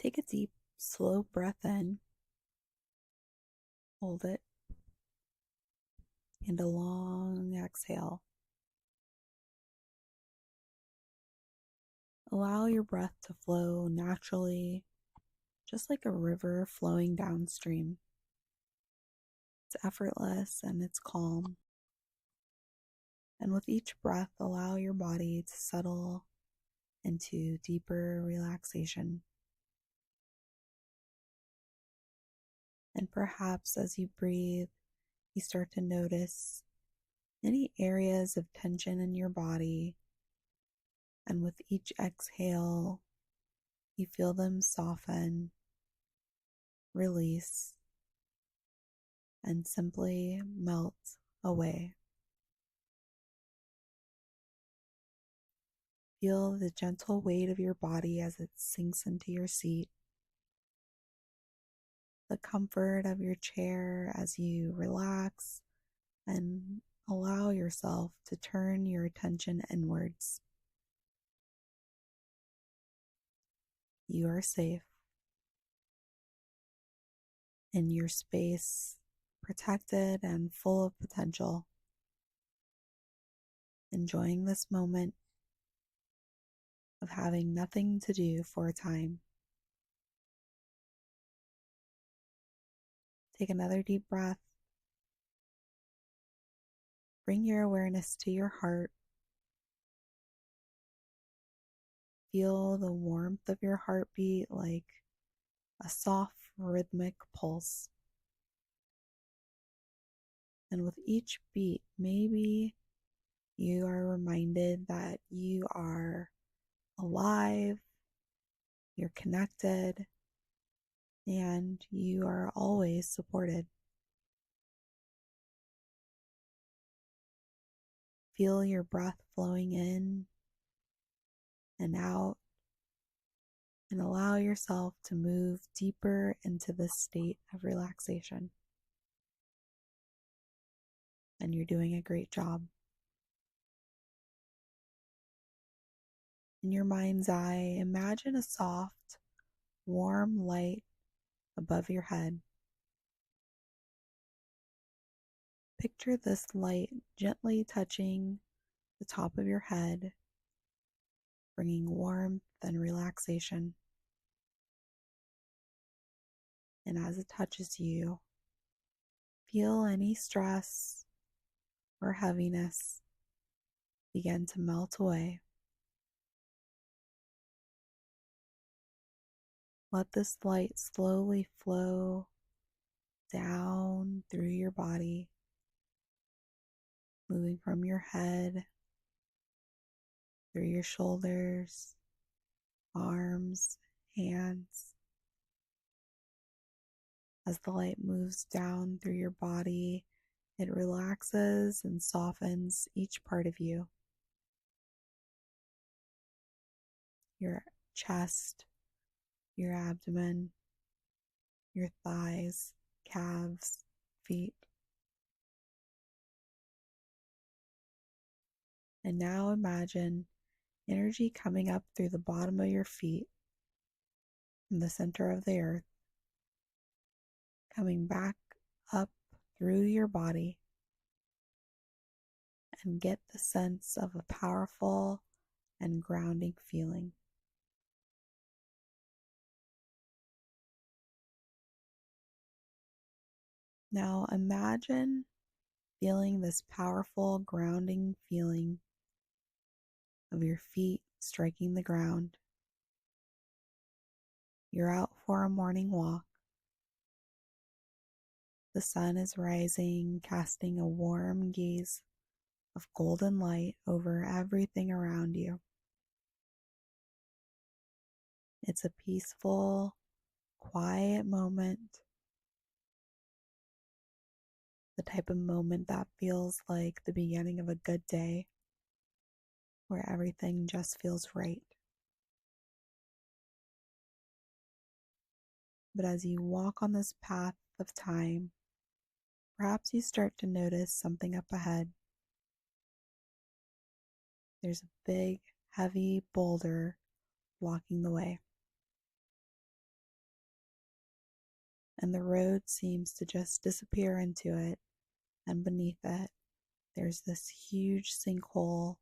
Take a deep, slow breath in, hold it, and a long exhale. Allow your breath to flow naturally, just like a river flowing downstream. It's effortless and it's calm. And with each breath, allow your body to settle into deeper relaxation. And perhaps as you breathe, you start to notice any areas of tension in your body. And with each exhale, you feel them soften, release, and simply melt away. Feel the gentle weight of your body as it sinks into your seat, the comfort of your chair as you relax and allow yourself to turn your attention inwards. You are safe in your space, protected and full of potential. Enjoying this moment of having nothing to do for a time. Take another deep breath. Bring your awareness to your heart. Feel the warmth of your heartbeat like a soft rhythmic pulse. And with each beat, maybe you are reminded that you are alive, you're connected, and you are always supported. Feel your breath flowing in and out, and allow yourself to move deeper into this state of relaxation. And you're doing a great job. In your mind's eye, imagine a soft, warm light above your head. Picture this light gently touching the top of your head, bringing warmth and relaxation. And as it touches you, feel any stress or heaviness begin to melt away. Let this light slowly flow down through your body, moving from your head, through your shoulders, arms, hands. As the light moves down through your body, it relaxes and softens each part of you. Your chest, your abdomen, your thighs, calves, feet. And now imagine energy coming up through the bottom of your feet from the center of the earth, coming back up through your body, and get the sense of a powerful and grounding feeling. Now imagine feeling this powerful grounding feeling of your feet striking the ground. You're out for a morning walk. The sun is rising, casting a warm gaze of golden light over everything around you. It's a peaceful, quiet moment, the type of moment that feels like the beginning of a good day, where everything just feels right. But as you walk on this path of time, perhaps you start to notice something up ahead. There's a big, heavy boulder blocking the way. and the road seems to just disappear into it, and beneath it, there's this huge sinkhole,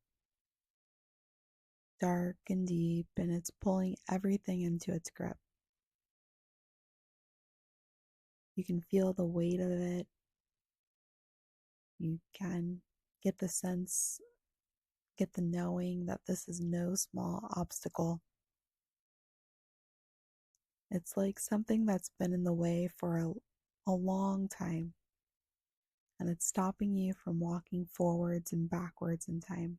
dark and deep, and it's pulling everything into its grip. You can feel the weight of it. You can get the sense, get the knowing that this is no small obstacle. It's like something that's been in the way for a long time, and it's stopping you from walking forwards and backwards in time.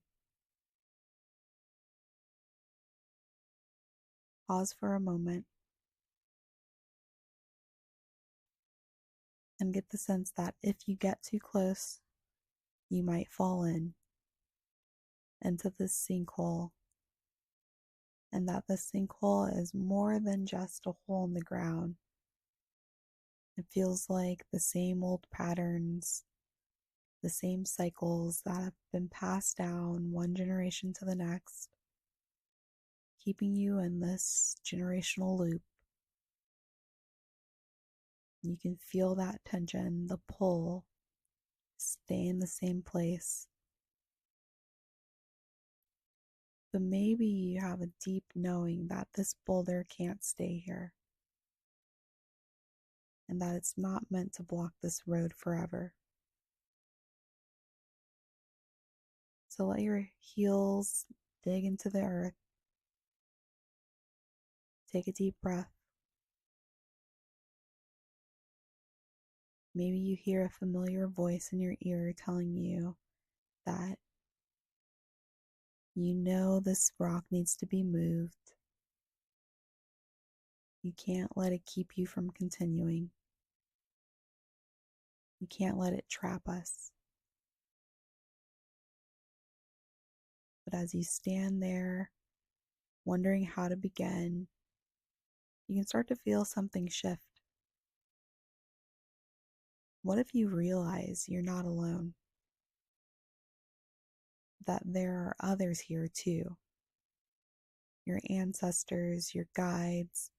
Pause for a moment and get the sense that if you get too close, you might fall into this sinkhole, and that the sinkhole is more than just a hole in the ground. It feels like the same old patterns, the same cycles that have been passed down one generation to the next, keeping you in this generational loop. You can feel that tension, the pull, stay in the same place. But maybe you have a deep knowing that this boulder can't stay here, and that it's not meant to block this road forever. So let your heels dig into the earth. Take a deep breath. Maybe you hear a familiar voice in your ear telling you that you know this rock needs to be moved. You can't let it keep you from continuing. You can't let it trap us. But as you stand there, wondering how to begin, you can start to feel something shift. What if you realize you're not alone? That there are others here too. Your ancestors, your guides,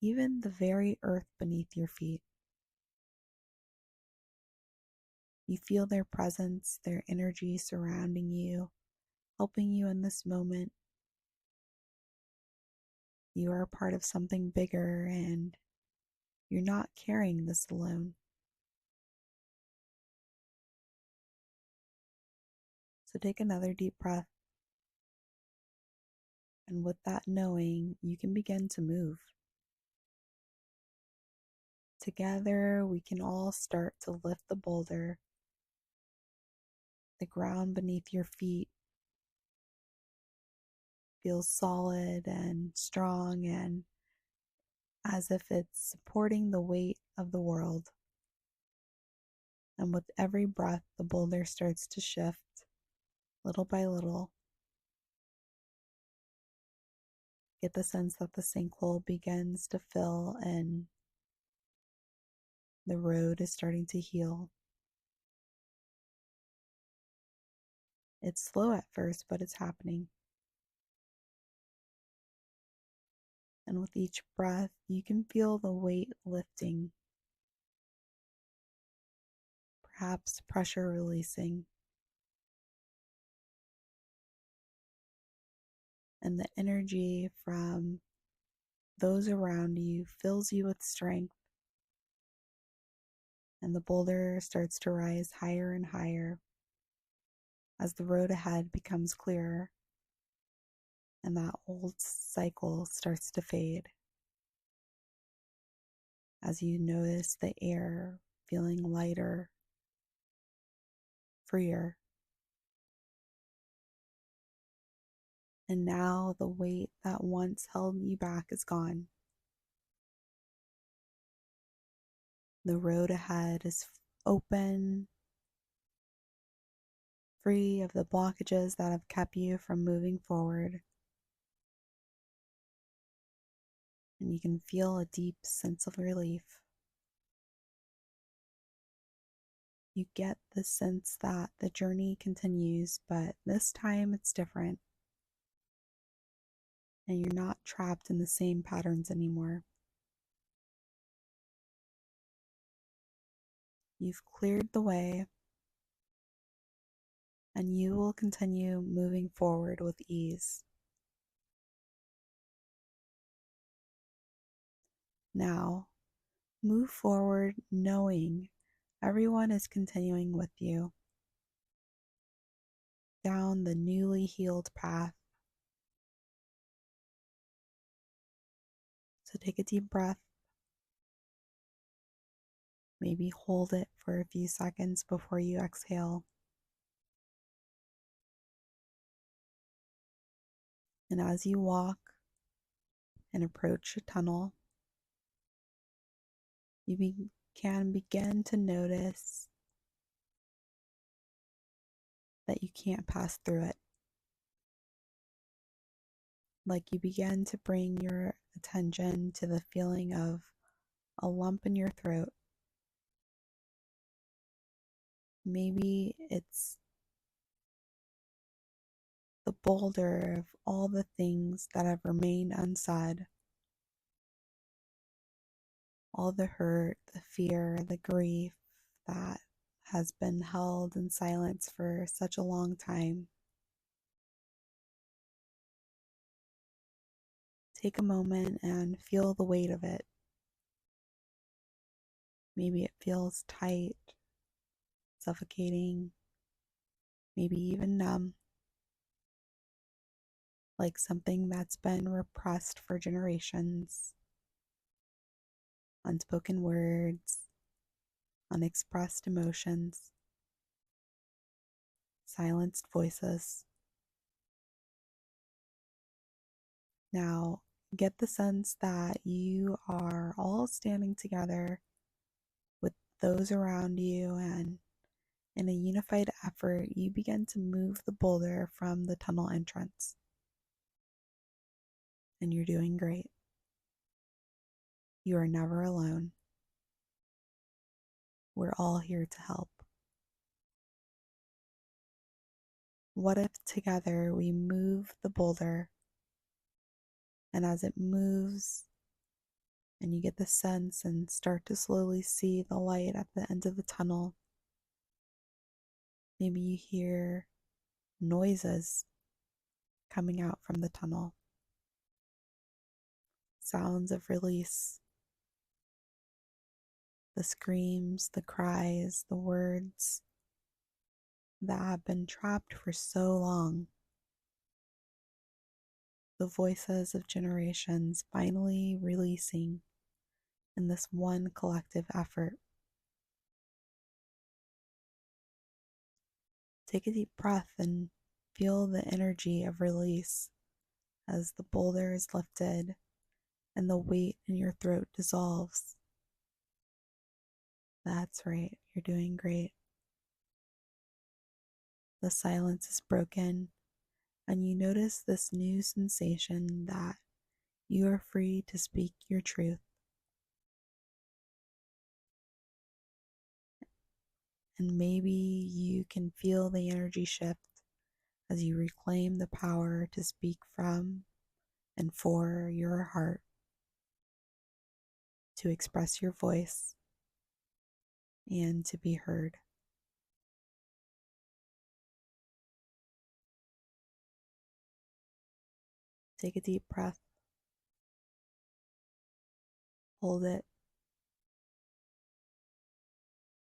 even the very earth beneath your feet. You feel their presence, their energy surrounding you, helping you in this moment. You are a part of something bigger, and you're not carrying this alone. So take another deep breath. And with that knowing, you can begin to move. Together, we can all start to lift the boulder. The ground beneath your feet feels solid and strong, and as if it's supporting the weight of the world. And with every breath, the boulder starts to shift little by little. Get the sense that the sinkhole begins to fill and the road is starting to heal. It's slow at first, but it's happening. And with each breath, you can feel the weight lifting, perhaps pressure releasing, and the energy from those around you fills you with strength, and the boulder starts to rise higher and higher as the road ahead becomes clearer and that old cycle starts to fade. As you notice the air feeling lighter, freer, and now the weight that once held you back is gone. The road ahead is open, free of the blockages that have kept you from moving forward. And you can feel a deep sense of relief. You get the sense that the journey continues, but this time it's different. And you're not trapped in the same patterns anymore. You've cleared the way, and you will continue moving forward with ease. Now, move forward knowing everyone is continuing with you down the newly healed path. So take a deep breath. Maybe hold it for a few seconds before you exhale. And as you walk and approach a tunnel, you can begin to notice that you can't pass through it. Like you begin to bring your attention to the feeling of a lump in your throat. Maybe it's the boulder of all the things that have remained unsaid, all the hurt, the fear, the grief that has been held in silence for such a long time. Take a moment and feel the weight of it. Maybe it feels tight, suffocating, maybe even numb, like something that's been repressed for generations. Unspoken words, unexpressed emotions, silenced voices. Now, get the sense that you are all standing together with those around you, and in a unified effort, you begin to move the boulder from the tunnel entrance. And you're doing great. You are never alone. We're all here to help. What if together we move the boulder, and as it moves, and you get the sense and start to slowly see the light at the end of the tunnel, maybe you hear noises coming out from the tunnel, sounds of release, the screams, the cries, the words that have been trapped for so long, the voices of generations finally releasing in this one collective effort. Take a deep breath and feel the energy of release as the boulder is lifted and the weight in your throat dissolves. That's right, you're doing great. The silence is broken, and you notice this new sensation that you are free to speak your truth. And maybe you can feel the energy shift as you reclaim the power to speak from and for your heart, to express your voice and to be heard. Take a deep breath, hold it,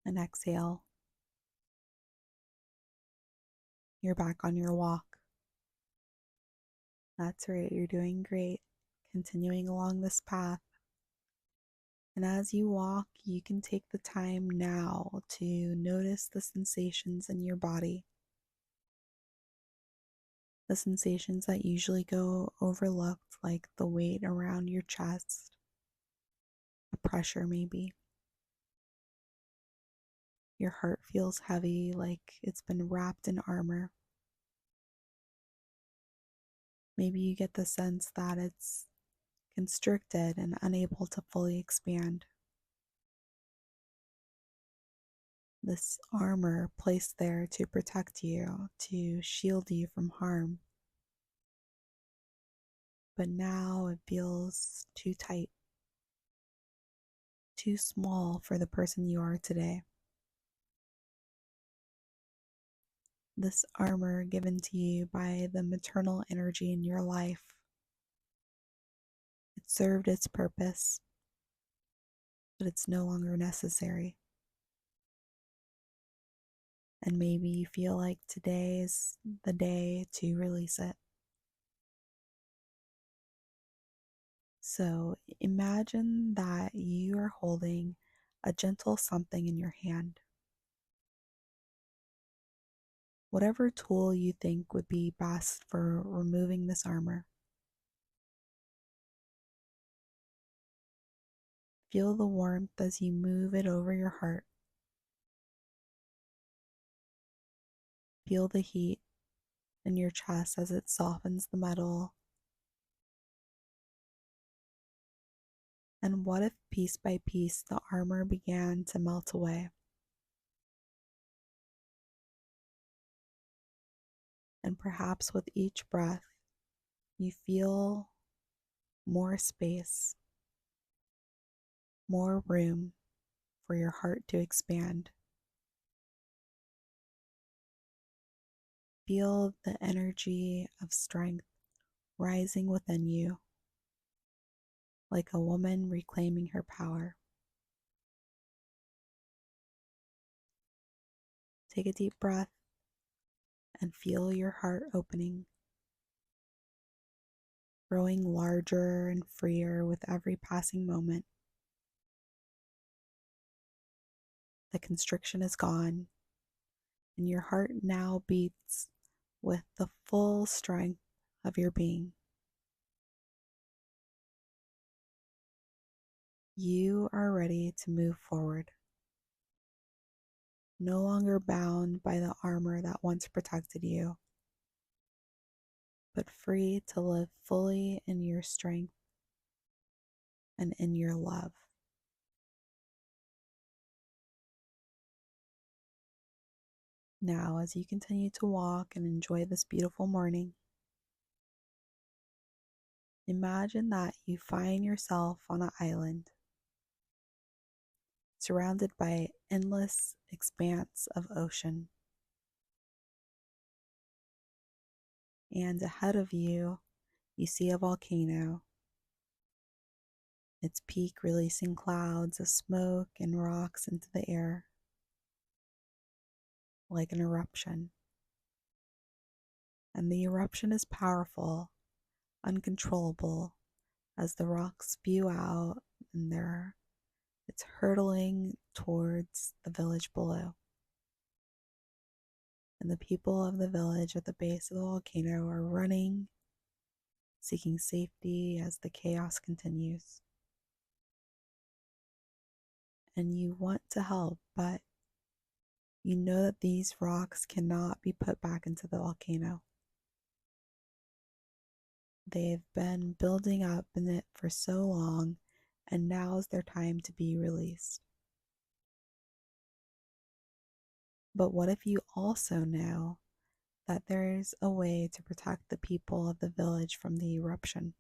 and exhale. You're back on your walk. That's right, you're doing great. Continuing along this path. And as you walk, you can take the time now to notice the sensations in your body. The sensations that usually go overlooked, like the weight around your chest, the pressure maybe. Your heart feels heavy, like it's been wrapped in armor. Maybe you get the sense that it's constricted and unable to fully expand. This armor placed there to protect you, to shield you from harm. But now it feels too tight, too small for the person you are today. This armor given to you by the maternal energy in your life, it served its purpose, but it's no longer necessary. And maybe you feel like today is the day to release it. So imagine that you are holding a gentle something in your hand. Whatever tool you think would be best for removing this armor. Feel the warmth as you move it over your heart. Feel the heat in your chest as it softens the metal. And what if piece by piece the armor began to melt away? And perhaps with each breath, you feel more space, more room for your heart to expand. Feel the energy of strength rising within you, like a woman reclaiming her power. Take a deep breath and feel your heart opening, growing larger and freer with every passing moment. The constriction is gone, and your heart now beats with the full strength of your being. You are ready to move forward, no longer bound by the armor that once protected you, but free to live fully in your strength and in your love. Now, as you continue to walk and enjoy this beautiful morning, imagine that you find yourself on an island, surrounded by endless expanse of ocean. And ahead of you, you see a volcano, its peak releasing clouds of smoke and rocks into the air, like an eruption. And the eruption is powerful, uncontrollable, as the rocks spew out and it's hurtling towards the village below. And the people of the village at the base of the volcano are running, seeking safety as the chaos continues. And you want to help, but you know that these rocks cannot be put back into the volcano. They've been building up in it for so long, and now is their time to be released. But what if you also know that there's a way to protect the people of the village from the eruption?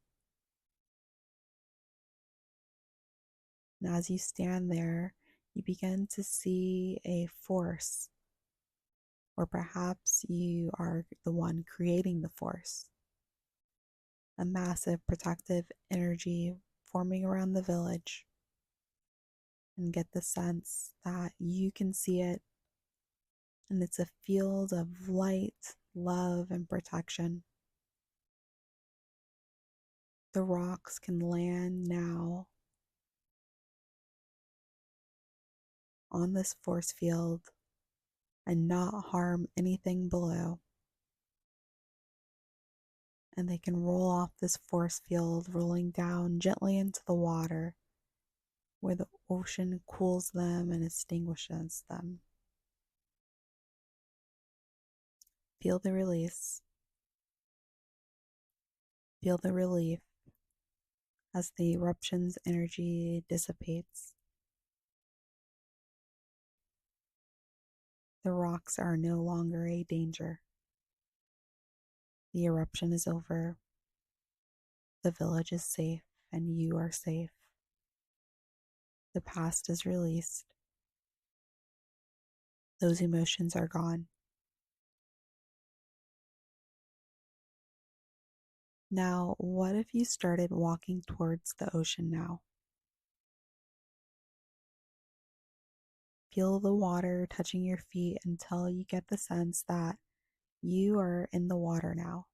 And as you stand there, you begin to see a force, or perhaps you are the one creating the force. A massive protective energy forming around the village, and get the sense that you can see it, and it's a field of light, love, and protection. The rocks can land now on this force field and not harm anything below. And they can roll off this force field, rolling down gently into the water, where the ocean cools them and extinguishes them. Feel the release. Feel the relief as the eruption's energy dissipates. The rocks are no longer a danger. The eruption is over. The village is safe, and you are safe. The past is released. Those emotions are gone. Now, what if you started walking towards the ocean now? Feel the water touching your feet until you get the sense that you are in the water now.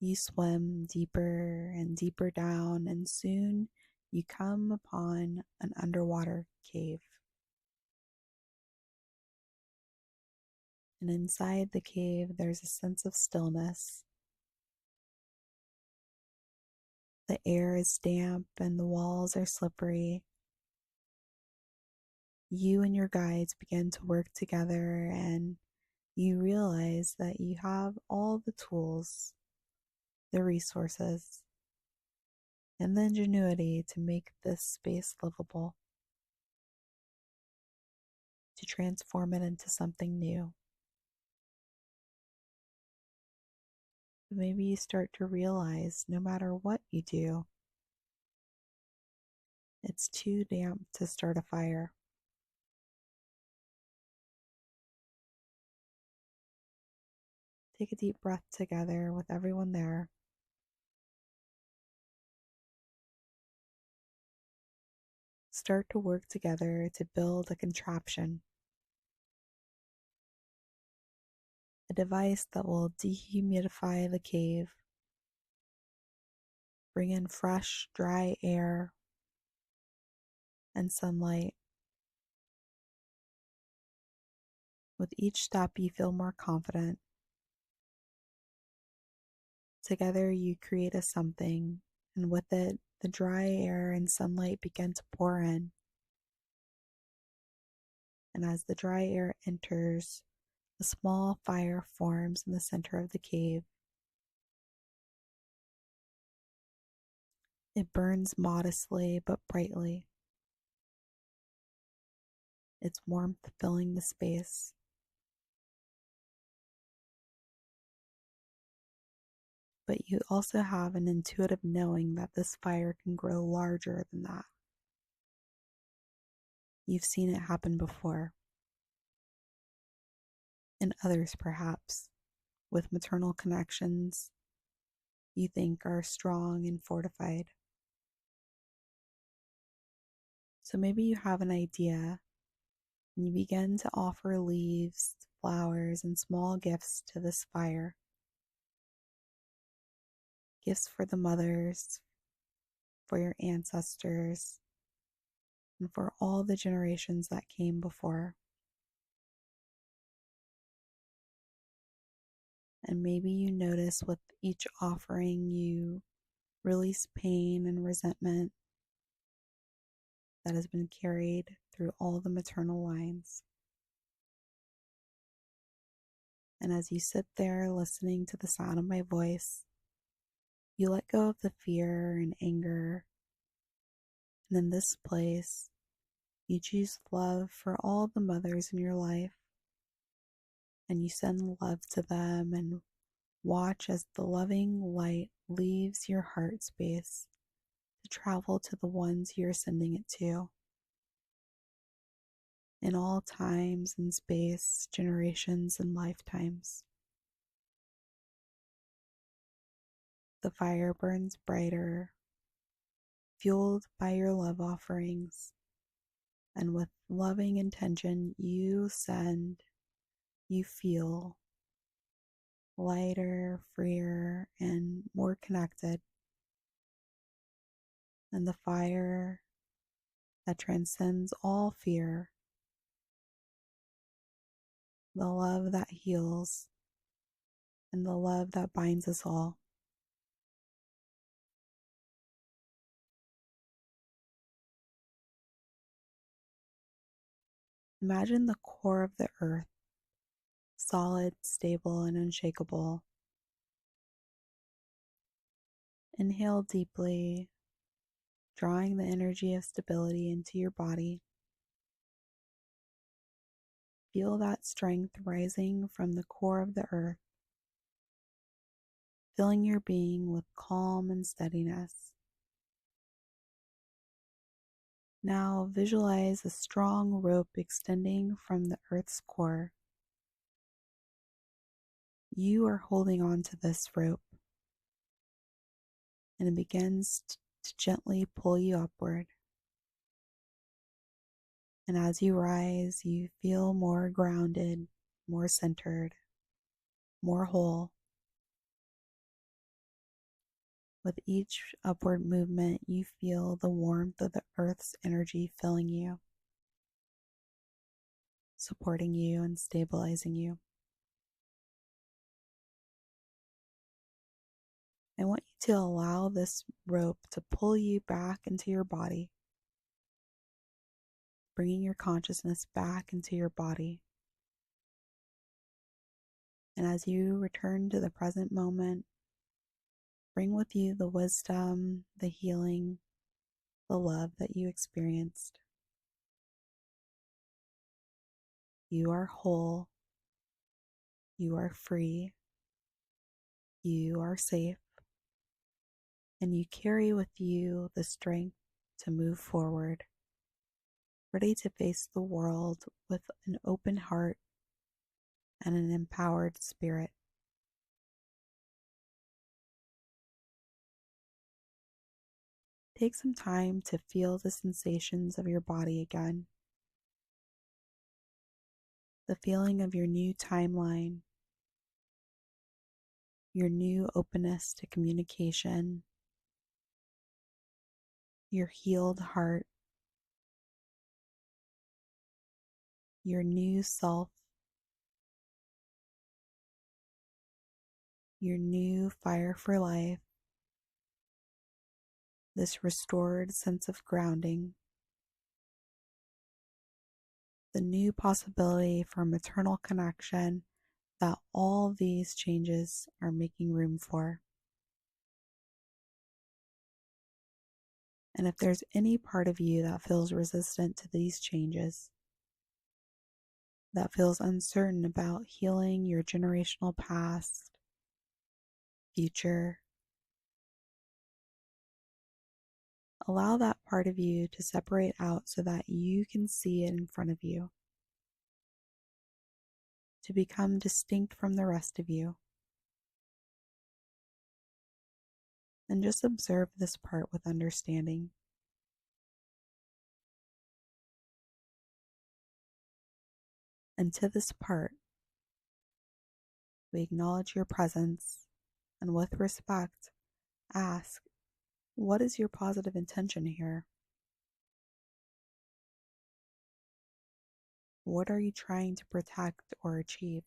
You swim deeper and deeper down, and soon you come upon an underwater cave. And inside the cave, there's a sense of stillness. The air is damp and the walls are slippery. You and your guides begin to work together, and you realize that you have all the tools, the resources, and the ingenuity to make this space livable, to transform it into something new. But maybe you start to realize no matter what you do, it's too damp to start a fire. Take a deep breath together with everyone there. Start to work together to build a contraption, a device that will dehumidify the cave, bring in fresh, dry air and sunlight. With each step, you feel more confident. Together, you create a something, and with it, the dry air and sunlight begin to pour in. And as the dry air enters, a small fire forms in the center of the cave. It burns modestly but brightly, its warmth filling the space. But you also have an intuitive knowing that this fire can grow larger than that. You've seen it happen before. And others, perhaps, with maternal connections you think are strong and fortified. So maybe you have an idea and you begin to offer leaves, flowers, and small gifts to this fire. Gifts for the mothers, for your ancestors, and for all the generations that came before. And maybe you notice with each offering you release pain and resentment that has been carried through all the maternal lines. And as you sit there listening to the sound of my voice, you let go of the fear and anger. And in this place, you choose love for all the mothers in your life. And you send love to them and watch as the loving light leaves your heart space to travel to the ones you're sending it to. In all times and space, generations and lifetimes. The fire burns brighter, fueled by your love offerings, and with loving intention you send, you feel lighter, freer, and more connected. And the fire that transcends all fear, the love that heals, and the love that binds us all. Imagine the core of the earth, solid, stable, and unshakable. Inhale deeply, drawing the energy of stability into your body. Feel that strength rising from the core of the earth, filling your being with calm and steadiness. Now visualize a strong rope extending from the earth's core. you are holding on to this rope, and it begins to gently pull you upward. And as you rise, you feel more grounded, more centered, more whole. With each upward movement, you feel the warmth of the earth's energy filling you, supporting you and stabilizing you. I want you to allow this rope to pull you back into your body, bringing your consciousness back into your body. And as you return to the present moment, bring with you the wisdom, the healing, the love that you experienced. You are whole. You are free. You are safe. And you carry with you the strength to move forward, ready to face the world with an open heart and an empowered spirit. Take some time to feel the sensations of your body again. The feeling of your new timeline, your new openness to communication, your healed heart, your new self, your new fire for life, this restored sense of grounding, the new possibility for maternal connection that all these changes are making room for. And if there's any part of you that feels resistant to these changes, that feels uncertain about healing your generational past, future, allow that part of you to separate out so that you can see it in front of you, to become distinct from the rest of you. And just observe this part with understanding. And to this part, we acknowledge your presence and with respect ask, what is your positive intention here? What are you trying to protect or achieve?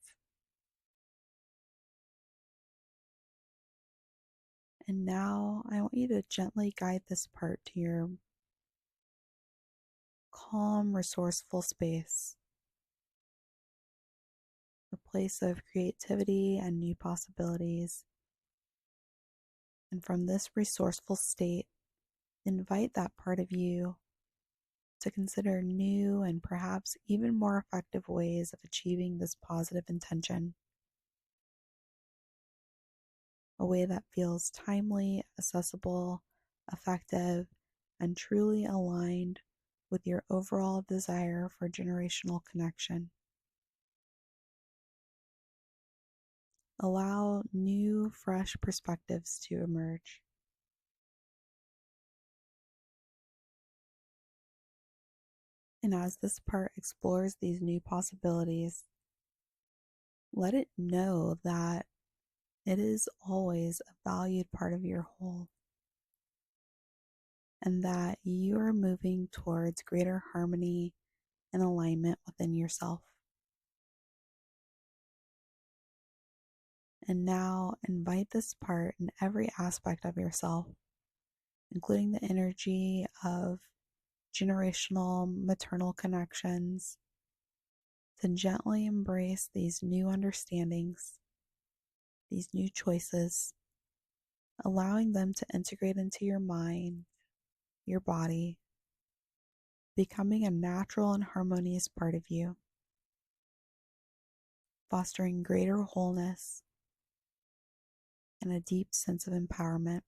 And now I want you to gently guide this part to your calm, resourceful space, a place of creativity and new possibilities. And from this resourceful state, invite that part of you to consider new and perhaps even more effective ways of achieving this positive intention. A way that feels timely, accessible, effective, and truly aligned with your overall desire for generational connection. Allow new, fresh perspectives to emerge. And as this part explores these new possibilities, let it know that it is always a valued part of your whole, and that you are moving towards greater harmony and alignment within yourself. And now invite this part in every aspect of yourself, including the energy of generational maternal connections, to gently embrace these new understandings, these new choices, allowing them to integrate into your mind, your body, becoming a natural and harmonious part of you, fostering greater wholeness and a deep sense of empowerment.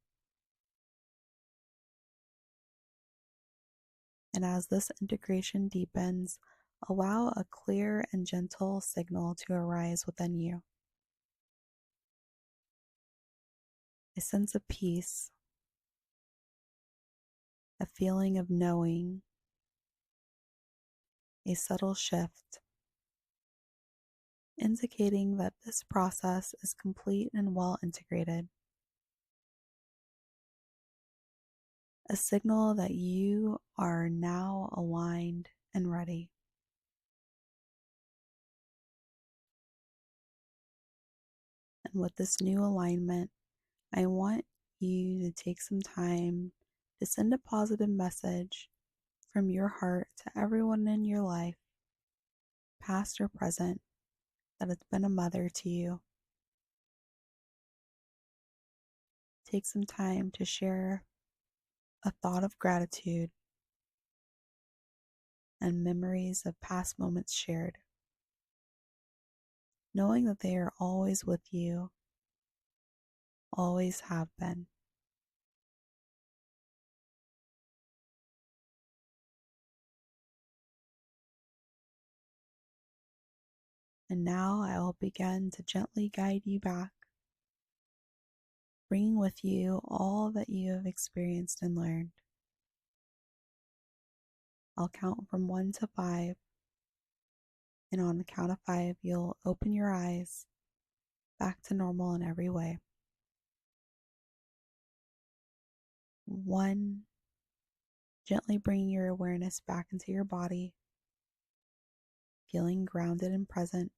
And as this integration deepens, allow a clear and gentle signal to arise within you. a sense of peace, a feeling of knowing, a subtle shift, indicating that this process is complete and well integrated, a signal that you are now aligned and ready. And with this new alignment, I want you to take some time to send a positive message from your heart to everyone in your life, past or present, that has been a mother to you. Take some time to share a thought of gratitude and memories of past moments shared, knowing that they are always with you, always have been. And now I will begin to gently guide you back, bringing with you all that you have experienced and learned. I'll count from 1 to 5, and on the count of 5, you'll open your eyes back to normal in every way. 1, gently bringing your awareness back into your body, feeling grounded and present.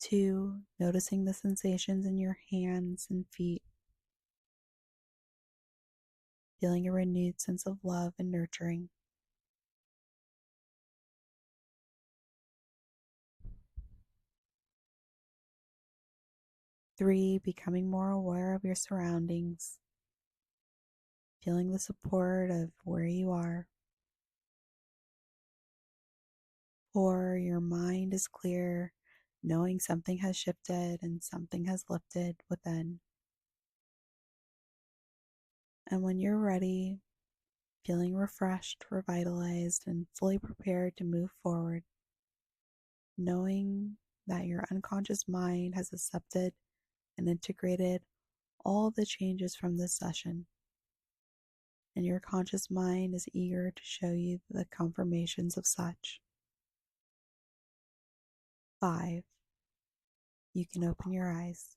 2, noticing the sensations in your hands and feet, feeling a renewed sense of love and nurturing. 3, becoming more aware of your surroundings, feeling the support of where you are. 4, your mind is clear, knowing something has shifted and something has lifted within. And when you're ready, feeling refreshed, revitalized, and fully prepared to move forward, knowing that your unconscious mind has accepted and integrated all the changes from this session, and your conscious mind is eager to show you the confirmations of such. 5, you can open your eyes.